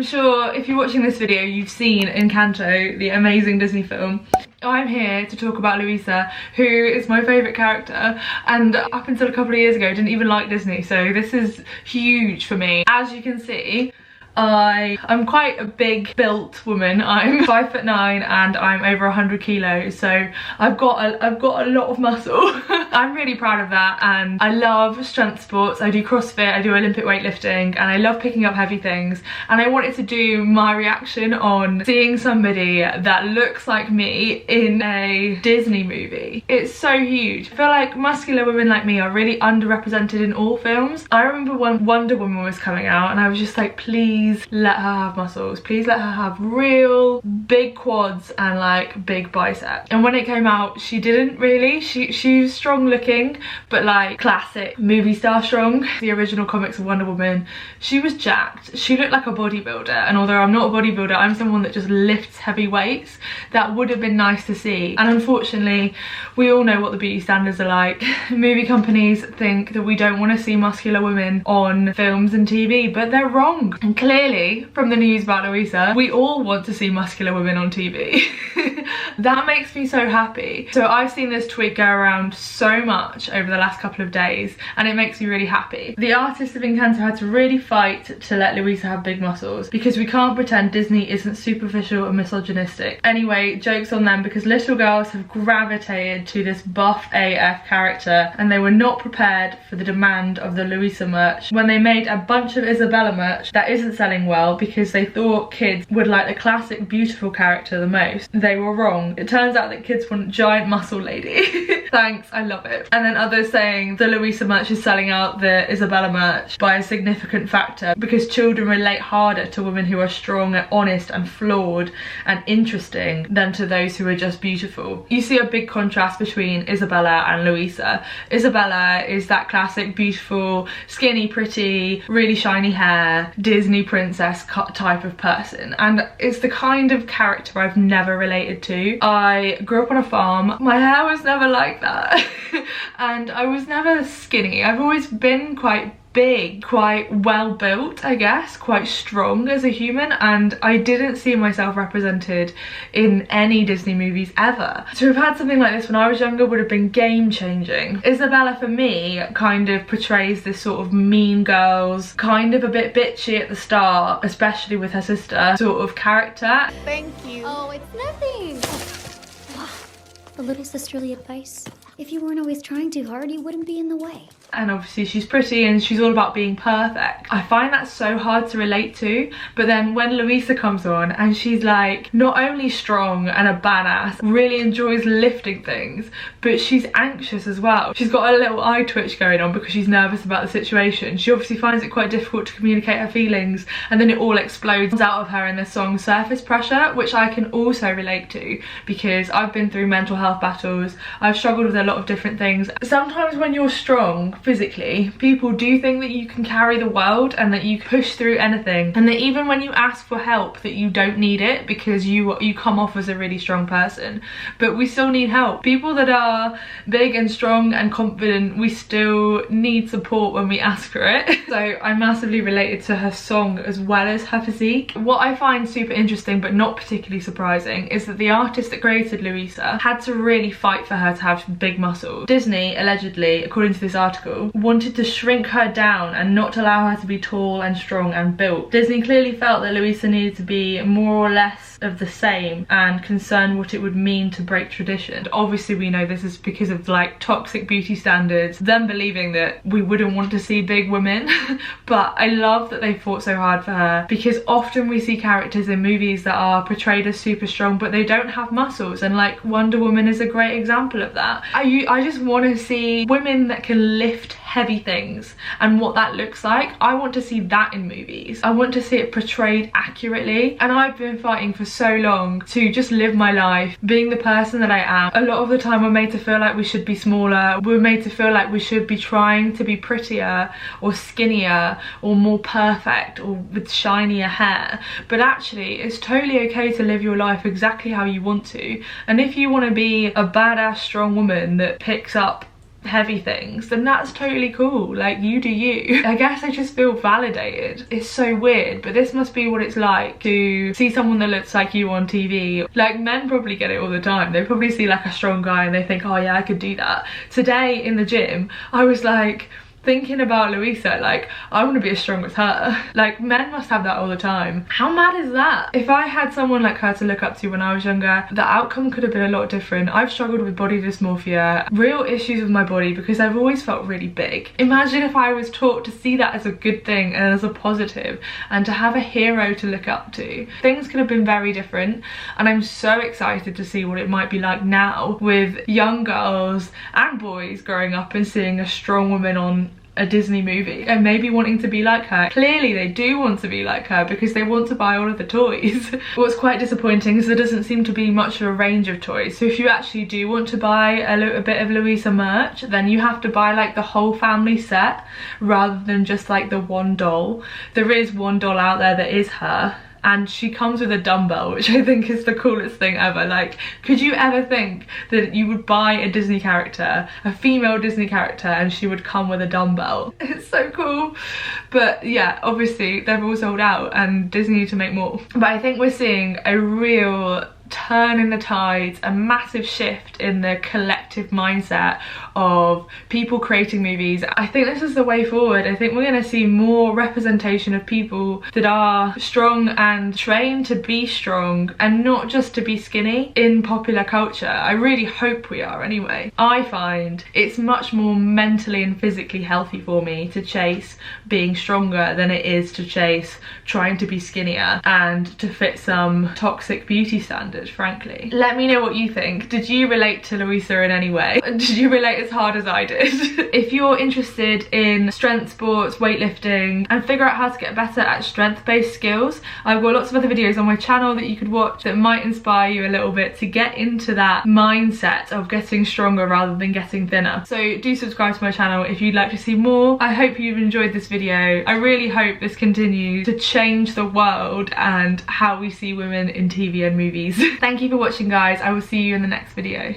I'm sure if you're watching this video, you've seen Encanto, the amazing Disney film. I'm here to talk about Luisa, who is my favourite character, and up until a couple of years ago didn't even like Disney, so this is huge for me. As you can see, I'm quite a big built woman. I'm 5'9" and I'm over 100 kilos, so I've got a lot of muscle. I'm really proud of that, and I love strength sports. I do CrossFit, I do Olympic weightlifting, and I love picking up heavy things, and I wanted to do my reaction on seeing somebody that looks like me in a Disney movie. It's so huge. I feel like muscular women like me are really underrepresented in all films. I remember when Wonder Woman was coming out and I was just like, please let her have muscles, please let her have real big quads and like big biceps. And when it came out, she didn't really. She was strong looking, but like classic movie star strong. The original comics of Wonder Woman, she was jacked, she looked like a bodybuilder, and although I'm not a bodybuilder, I'm someone that just lifts heavy weights. That would have been nice to see, and unfortunately we all know what the beauty standards are like. Movie companies think that we don't want to see muscular women on films and TV, but they're wrong. And clearly, from the news about Luisa, we all want to see muscular women on TV. That makes me so happy. So I've seen this tweet go around so much over the last couple of days, and it makes me really happy. The artist of Encanto had to really fight to let Luisa have big muscles, because we can't pretend Disney isn't superficial and misogynistic. Anyway, joke's on them, because little girls have gravitated to this buff AF character, and they were not prepared for the demand of the Luisa merch when they made a bunch of Isabella merch that isn't selling well because they thought kids would like the classic beautiful character the most. They were wrong. It turns out that kids want giant muscle lady. Thanks, I love it. And then others saying the Luisa merch is selling out the Isabella merch by a significant factor because children relate harder to women who are strong and honest and flawed and interesting than to those who are just beautiful. You see a big contrast between Isabella and Luisa. Isabella is that classic beautiful, skinny, pretty, really shiny hair, Disney princess type of person, and it's the kind of character I've never related to. I grew up on a farm. My hair was never like that and I was never skinny. I've always been quite big, quite well built, I guess, quite strong as a human, and I didn't see myself represented in any Disney movies ever. To have had something like this when I was younger would have been game changing. Isabella for me kind of portrays this sort of mean girls, kind of a bit bitchy at the start, especially with her sister, sort of character. Thank you. Oh, it's nothing. A little sisterly advice. If you weren't always trying too hard, you wouldn't be in the way. And obviously she's pretty and she's all about being perfect. I find that so hard to relate to, but then when Luisa comes on and she's like not only strong and a badass, really enjoys lifting things, but she's anxious as well. She's got a little eye twitch going on because she's nervous about the situation. She obviously finds it quite difficult to communicate her feelings, and then it all explodes out of her in the song Surface Pressure, which I can also relate to because I've been through mental health battles. I've struggled with a lot of different things. Sometimes when you're strong physically, people do think that you can carry the world and that you push through anything, and that even when you ask for help that you don't need it because you come off as a really strong person. But we still need help. People that are big and strong and confident, we still need support when we ask for it. So I massively related to her song as well as her physique. What I find super interesting but not particularly surprising is that the artist that created Luisa had to really fight for her to have big muscles. Disney allegedly, according to this article, wanted to shrink her down and not allow her to be tall and strong and built. Disney clearly felt that Luisa needed to be more or less of the same and concerned what it would mean to break tradition. Obviously we know this is because of like toxic beauty standards, them believing that we wouldn't want to see big women. But I love that they fought so hard for her, because often we see characters in movies that are portrayed as super strong but they don't have muscles, and like Wonder Woman is a great example of that. I just want to see women that can lift heavy things and what that looks like. I want to see that in movies. I want to see it portrayed accurately, and I've been fighting for so long to just live my life being the person that I am. A lot of the time we're made to feel like we should be smaller, we're made to feel like we should be trying to be prettier or skinnier or more perfect or with shinier hair, but actually it's totally okay to live your life exactly how you want to. And if you want to be a badass strong woman that picks up heavy things, then that's totally cool. Like, you do you. I guess I just feel validated. It's so weird, but this must be what it's like to see someone that looks like you on TV. Like, men probably get it all the time. They probably see like a strong guy and they think, oh yeah, I could do that. Today in the gym, I was like thinking about Luisa, like, I want to be as strong as her. Like, men must have that all the time. How mad is that? If I had someone like her to look up to when I was younger, the outcome could have been a lot different. I've struggled with body dysmorphia, real issues with my body, because I've always felt really big. Imagine if I was taught to see that as a good thing and as a positive, and to have a hero to look up to. Things could have been very different, and I'm so excited to see what it might be like now with young girls and boys growing up and seeing a strong woman on a Disney movie and maybe wanting to be like her. Clearly they do want to be like her because they want to buy all of the toys. What's quite disappointing is there doesn't seem to be much of a range of toys, so if you actually do want to buy a bit of Luisa merch, then you have to buy like the whole family set rather than just like the one doll. There is one doll out there that is her, and she comes with a dumbbell, which I think is the coolest thing ever. Like, could you ever think that you would buy a Disney character, a female Disney character, and she would come with a dumbbell? It's so cool. But yeah, obviously they've all sold out and Disney need to make more. But I think we're seeing a real turn in the tides, a massive shift in the collective mindset of people creating movies. I think this is the way forward. I think we're going to see more representation of people that are strong and trained to be strong and not just to be skinny in popular culture. I really hope we are anyway. I find it's much more mentally and physically healthy for me to chase being stronger than it is to chase trying to be skinnier and to fit some toxic beauty standard, frankly. Let me know what you think. Did you relate to Luisa in any way? Did you relate as hard as I did? If you're interested in strength sports, weightlifting, and figure out how to get better at strength-based skills, I've got lots of other videos on my channel that you could watch that might inspire you a little bit to get into that mindset of getting stronger rather than getting thinner. So do subscribe to my channel if you'd like to see more. I hope you've enjoyed this video. I really hope this continues to change the world and how we see women in TV and movies. Thank you for watching, guys. I will see you in the next video.